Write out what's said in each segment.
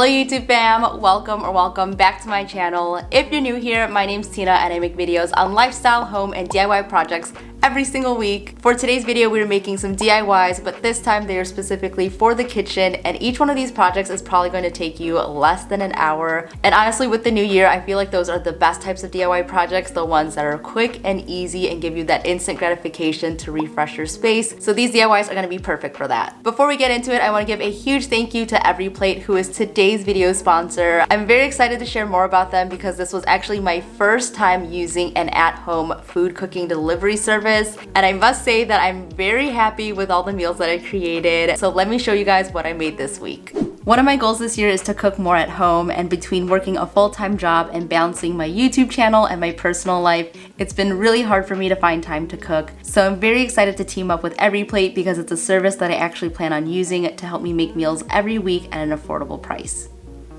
Hello YouTube fam, welcome back to my channel. If you're new here, my name's Tina and I make videos on lifestyle, home, and DIY projects every single week. For today's video, we're making some DIYs, but this time they are specifically for the kitchen, and each one of these projects is probably going to take you less than an hour. And honestly, with the new year, I feel like those are the best types of DIY projects, the ones that are quick and easy and give you that instant gratification to refresh your space. So these DIYs are going to be perfect for that. Before we get into it, I want to give a huge thank you to EveryPlate, who is today's video sponsor. I'm very excited to share more about them because this was actually my first time using an at-home food cooking delivery service. And I must say that I'm very happy with all the meals that I created. So let me show you guys what I made this week. One of my goals this year is to cook more at home, and between working a full-time job and balancing my YouTube channel and my personal life, it's been really hard for me to find time to cook. So I'm very excited to team up with EveryPlate because it's a service that I actually plan on using to help me make meals every week at an affordable price.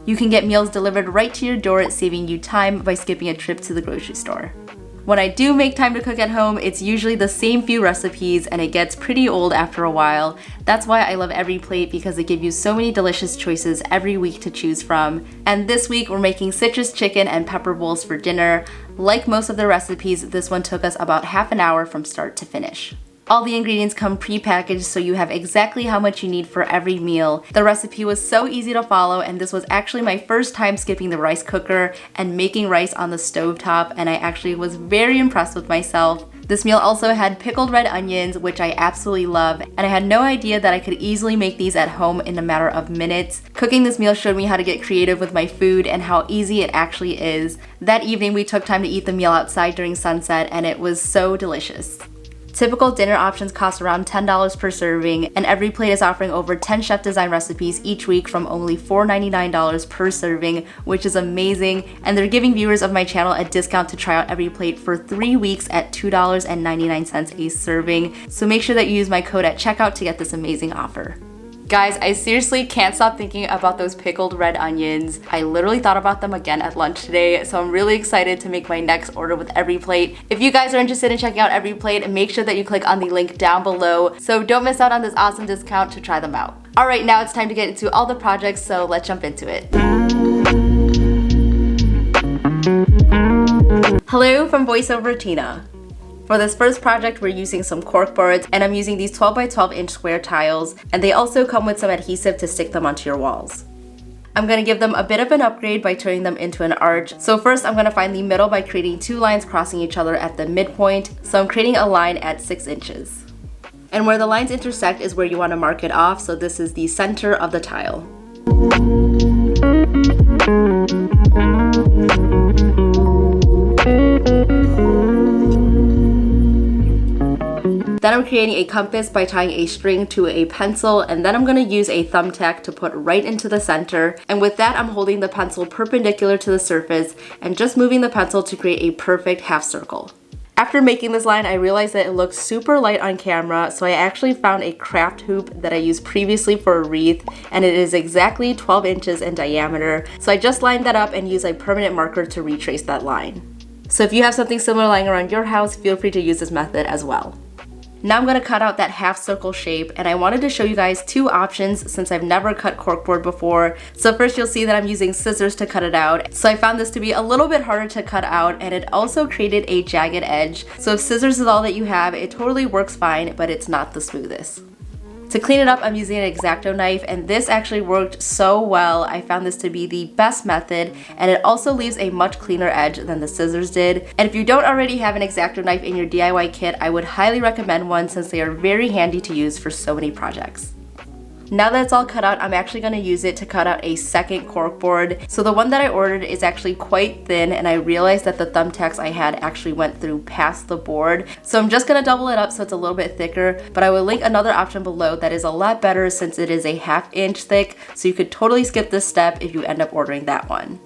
You can get meals delivered right to your door, saving you time by skipping a trip to the grocery store. When I do make time to cook at home, it's usually the same few recipes and it gets pretty old after a while. That's why I love EveryPlate, because they give you so many delicious choices every week to choose from. And this week we're making citrus chicken and pepper bowls for dinner. Like most of the recipes, this one took us about half an hour from start to finish. All the ingredients come pre-packaged, so you have exactly how much you need for every meal. The recipe was so easy to follow, and this was actually my first time skipping the rice cooker and making rice on the stovetop, and I actually was very impressed with myself. This meal also had pickled red onions, which I absolutely love, and I had no idea that I could easily make these at home in a matter of minutes. Cooking this meal showed me how to get creative with my food and how easy it actually is. That evening, we took time to eat the meal outside during sunset, and it was so delicious. Typical dinner options cost around $10 per serving, and EveryPlate is offering over 10 chef design recipes each week from only $4.99 per serving, which is amazing. And they're giving viewers of my channel a discount to try out EveryPlate for 3 weeks at $2.99 a serving. So make sure that you use my code at checkout to get this amazing offer. Guys, I seriously can't stop thinking about those pickled red onions. I literally thought about them again at lunch today, so I'm really excited to make my next order with EveryPlate. If you guys are interested in checking out EveryPlate, make sure that you click on the link down below, so don't miss out on this awesome discount to try them out. Alright, now it's time to get into all the projects, so let's jump into it. Hello from VoiceOver Tina. For this first project, we're using some cork boards, and I'm using these 12 by 12 inch square tiles, and they also come with some adhesive to stick them onto your walls. I'm going to give them a bit of an upgrade by turning them into an arch. So first, I'm going to find the middle by creating 2 lines crossing each other at the midpoint. So I'm creating a line at 6 inches. And where the lines intersect is where you want to mark it off, so this is the center of the tile. Then I'm creating a compass by tying a string to a pencil, and then I'm going to use a thumbtack to put right into the center. And with that, I'm holding the pencil perpendicular to the surface and just moving the pencil to create a perfect half circle. After making this line, I realized that it looked super light on camera, so I actually found a craft hoop that I used previously for a wreath, and it is exactly 12 inches in diameter. So I just lined that up and used a permanent marker to retrace that line. So if you have something similar lying around your house, feel free to use this method as well. Now I'm going to cut out that half circle shape, and I wanted to show you guys 2 options since I've never cut corkboard before. So first, you'll see that I'm using scissors to cut it out. So I found this to be a little bit harder to cut out, and it also created a jagged edge. So if scissors is all that you have, it totally works fine, but it's not the smoothest. To clean it up, I'm using an X-Acto knife, and this actually worked so well. I found this to be the best method, and it also leaves a much cleaner edge than the scissors did. And if you don't already have an X-Acto knife in your DIY kit, I would highly recommend one since they are very handy to use for so many projects. Now that it's all cut out, I'm actually going to use it to cut out a second corkboard. So the one that I ordered is actually quite thin, and I realized that the thumbtacks I had actually went through past the board. So I'm just going to double it up so it's a little bit thicker, but I will link another option below that is a lot better since it is a 1/2 inch thick, so you could totally skip this step if you end up ordering that one.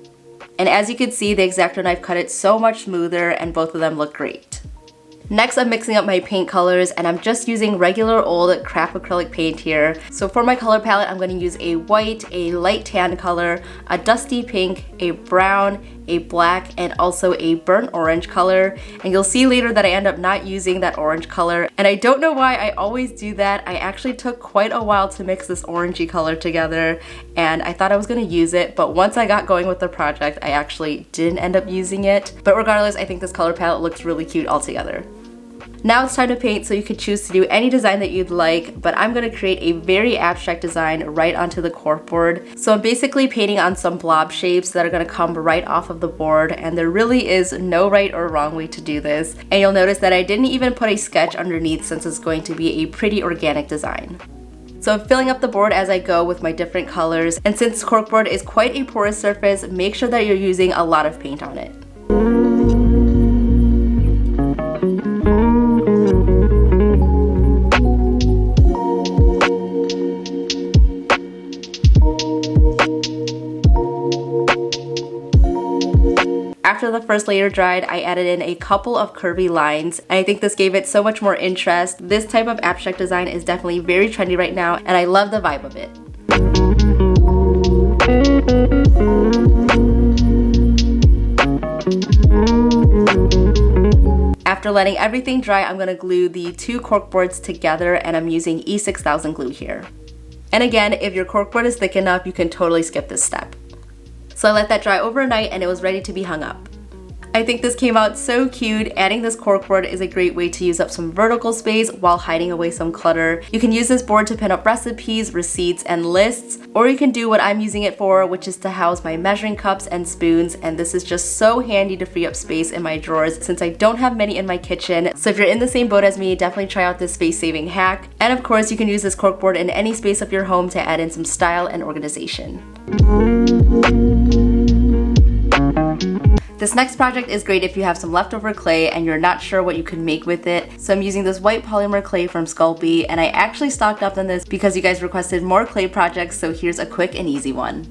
And as you can see, the X-Acto knife cut it so much smoother, and both of them look great. Next, I'm mixing up my paint colors, and I'm just using regular old craft acrylic paint here. So for my color palette, I'm going to use a white, a light tan color, a dusty pink, a brown, a black, and also a burnt orange color. And you'll see later that I end up not using that orange color. And I don't know why I always do that. I actually took quite a while to mix this orangey color together, and I thought I was gonna use it, but once I got going with the project, I actually didn't end up using it. But regardless, I think this color palette looks really cute altogether. Now it's time to paint, so you could choose to do any design that you'd like, but I'm going to create a very abstract design right onto the corkboard. So I'm basically painting on some blob shapes that are going to come right off of the board, and there really is no right or wrong way to do this. And you'll notice that I didn't even put a sketch underneath since it's going to be a pretty organic design. So I'm filling up the board as I go with my different colors, and since corkboard is quite a porous surface, make sure that you're using a lot of paint on it. After the first layer dried, I added in a couple of curvy lines, and I think this gave it so much more interest. This type of abstract design is definitely very trendy right now, and I love the vibe of it. After letting everything dry, I'm going to glue the two corkboards together, and I'm using E6000 glue here. And again, if your corkboard is thick enough, you can totally skip this step. So I let that dry overnight and it was ready to be hung up. I think this came out so cute. Adding this corkboard is a great way to use up some vertical space while hiding away some clutter. You can use this board to pin up recipes, receipts, and lists, or you can do what I'm using it for, which is to house my measuring cups and spoons, and this is just so handy to free up space in my drawers since I don't have many in my kitchen. So if you're in the same boat as me, definitely try out this space-saving hack. And of course, you can use this corkboard in any space of your home to add in some style and organization. This next project is great if you have some leftover clay and you're not sure what you can make with it. So I'm using this white polymer clay from Sculpey, and I actually stocked up on this because you guys requested more clay projects, so here's a quick and easy one.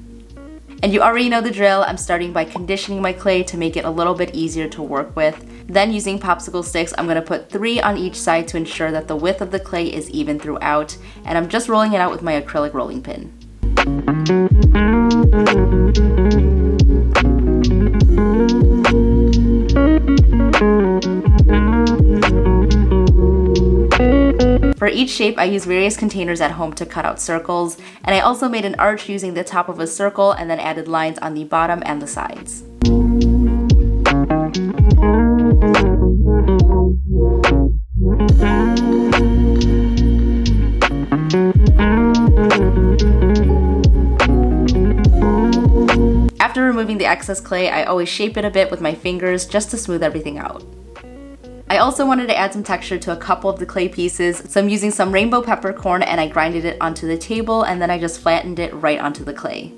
And you already know the drill. I'm starting by conditioning my clay to make it a little bit easier to work with. Then using popsicle sticks, I'm going to put 3 on each side to ensure that the width of the clay is even throughout, and I'm just rolling it out with my acrylic rolling pin. For each shape, I use various containers at home to cut out circles, and I also made an arch using the top of a circle and then added lines on the bottom and the sides. After removing the excess clay, I always shape it a bit with my fingers just to smooth everything out. I also wanted to add some texture to a couple of the clay pieces, so I'm using some rainbow peppercorn and I grinded it onto the table and then I just flattened it right onto the clay.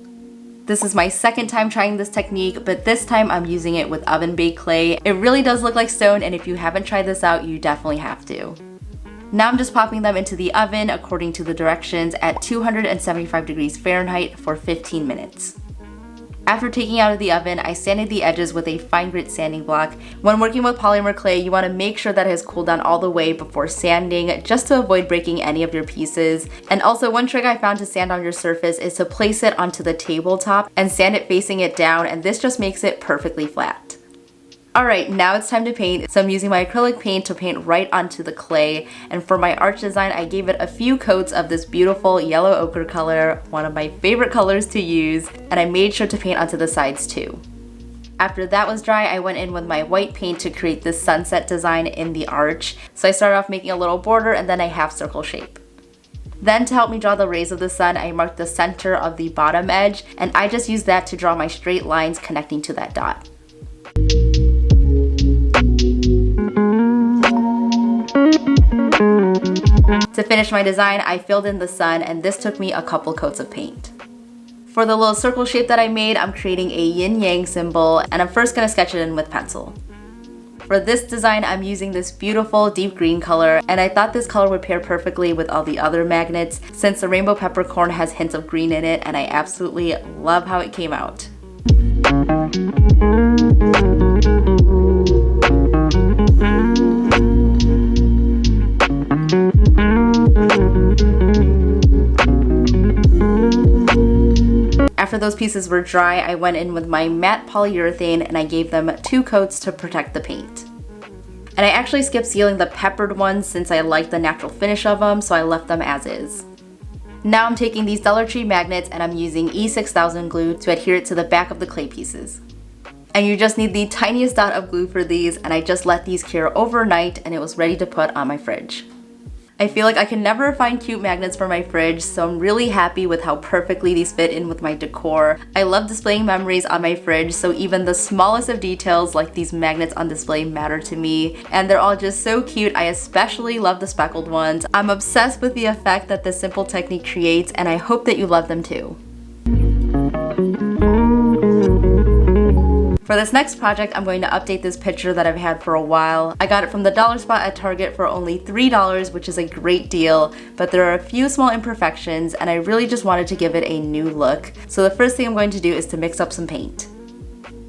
This is my second time trying this technique, but this time I'm using it with oven baked clay. It really does look like stone, and if you haven't tried this out, you definitely have to. Now I'm just popping them into the oven according to the directions at 275 degrees Fahrenheit for 15 minutes. After taking out of the oven, I sanded the edges with a fine grit sanding block. When working with polymer clay, you want to make sure that it has cooled down all the way before sanding, just to avoid breaking any of your pieces. And also, one trick I found to sand on your surface is to place it onto the tabletop and sand it facing it down, and this just makes it perfectly flat. Alright, now it's time to paint. So I'm using my acrylic paint to paint right onto the clay, and for my arch design, I gave it a few coats of this beautiful yellow ochre color, one of my favorite colors to use, and I made sure to paint onto the sides too. After that was dry, I went in with my white paint to create this sunset design in the arch. So I started off making a little border and then a half circle shape. Then to help me draw the rays of the sun, I marked the center of the bottom edge, and I just used that to draw my straight lines connecting to that dot. To finish my design, I filled in the sun, and this took me a couple coats of paint. For the little circle shape that I made, I'm creating a yin-yang symbol, and I'm first going to sketch it in with pencil. For this design, I'm using this beautiful deep green color, and I thought this color would pair perfectly with all the other magnets since the rainbow peppercorn has hints of green in it, and I absolutely love how it came out. After those pieces were dry, I went in with my matte polyurethane and I gave them 2 coats to protect the paint. And I actually skipped sealing the peppered ones since I liked the natural finish of them, so I left them as is. Now I'm taking these Dollar Tree magnets and I'm using E6000 glue to adhere it to the back of the clay pieces. And you just need the tiniest dot of glue for these, and I just let these cure overnight and it was ready to put on my fridge. I feel like I can never find cute magnets for my fridge, so I'm really happy with how perfectly these fit in with my decor. I love displaying memories on my fridge, so even the smallest of details like these magnets on display matter to me, and they're all just so cute. I especially love the speckled ones. I'm obsessed with the effect that this simple technique creates, and I hope that you love them too. For this next project, I'm going to update this picture that I've had for a while. I got it from the dollar spot at Target for only $3, which is a great deal, but there are a few small imperfections and I really just wanted to give it a new look. So the first thing I'm going to do is to mix up some paint.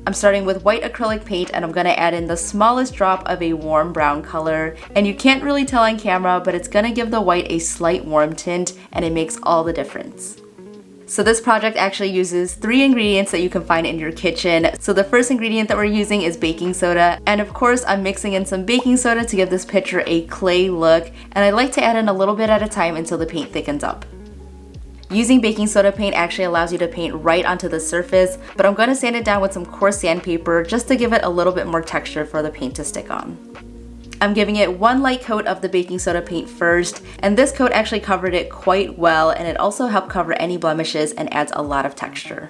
I'm starting with white acrylic paint and I'm going to add in the smallest drop of a warm brown color. And you can't really tell on camera, but it's going to give the white a slight warm tint and it makes all the difference. So this project actually uses 3 ingredients that you can find in your kitchen. So the first ingredient that we're using is baking soda. And of course, I'm mixing in some baking soda to give this picture a clay look. And I like to add in a little bit at a time until the paint thickens up. Using baking soda paint actually allows you to paint right onto the surface, but I'm going to sand it down with some coarse sandpaper just to give it a little bit more texture for the paint to stick on. I'm giving it 1 light coat of the baking soda paint first, and this coat actually covered it quite well, and it also helped cover any blemishes and adds a lot of texture.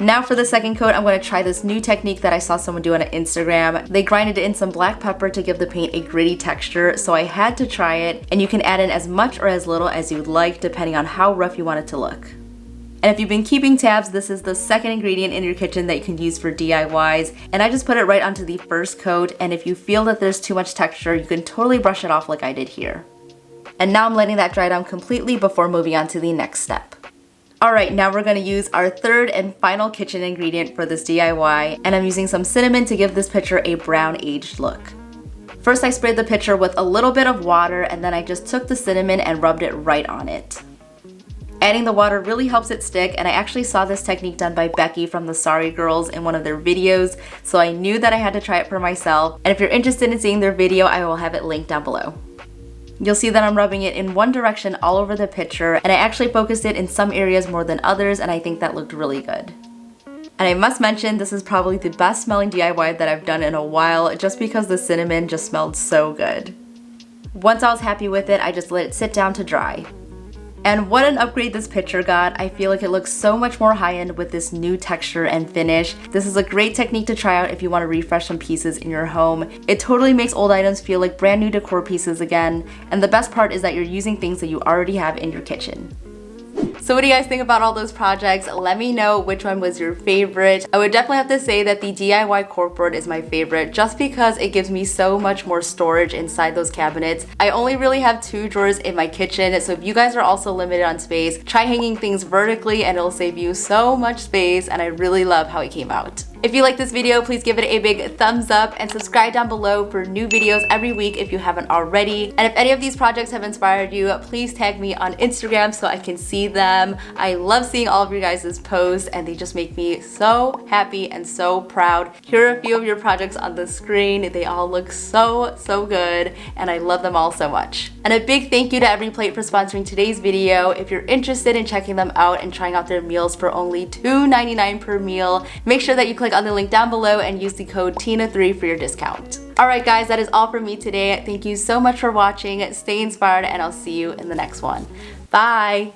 Now for the second coat, I'm going to try this new technique that I saw someone do on Instagram. They grinded in some black pepper to give the paint a gritty texture, so I had to try it, and you can add in as much or as little as you'd like depending on how rough you want it to look. And if you've been keeping tabs, this is the second ingredient in your kitchen that you can use for DIYs. And I just put it right onto the first coat, and if you feel that there's too much texture, you can totally brush it off like I did here. And now I'm letting that dry down completely before moving on to the next step. Alright, now we're going to use our third and final kitchen ingredient for this DIY, and I'm using some cinnamon to give this picture a brown aged look. First I sprayed the picture with a little bit of water, and then I just took the cinnamon and rubbed it right on it. Adding the water really helps it stick, and I actually saw this technique done by Becky from the Sorry Girls in one of their videos, so I knew that I had to try it for myself, and if you're interested in seeing their video, I will have it linked down below. You'll see that I'm rubbing it in one direction all over the picture, and I actually focused it in some areas more than others, and I think that looked really good. And I must mention, this is probably the best smelling DIY that I've done in a while, just because the cinnamon just smelled so good. Once I was happy with it, I just let it sit down to dry. And what an upgrade this picture got. I feel like it looks so much more high-end with this new texture and finish. This is a great technique to try out if you want to refresh some pieces in your home. It totally makes old items feel like brand new decor pieces again. And the best part is that you're using things that you already have in your kitchen. So what do you guys think about all those projects? Let me know which one was your favorite. I would definitely have to say that the DIY corkboard is my favorite just because it gives me so much more storage inside those cabinets. I only really have 2 drawers in my kitchen, so if you guys are also limited on space, try hanging things vertically and it'll save you so much space, and I really love how it came out. If you like this video, please give it a big thumbs up and subscribe down below for new videos every week if you haven't already. And if any of these projects have inspired you, please tag me on Instagram so I can see them. I love seeing all of your guys' posts and they just make me so happy and so proud. Here are a few of your projects on the screen. They all look so good and I love them all so much. And a big thank you to Every Plate for sponsoring today's video. If you're interested in checking them out and trying out their meals for only $2.99 per meal, make sure that you click on the link down below and use the code TINA3 for your discount. Alright guys, that is all for me today. Thank you so much for watching. Stay inspired and I'll see you in the next one. Bye!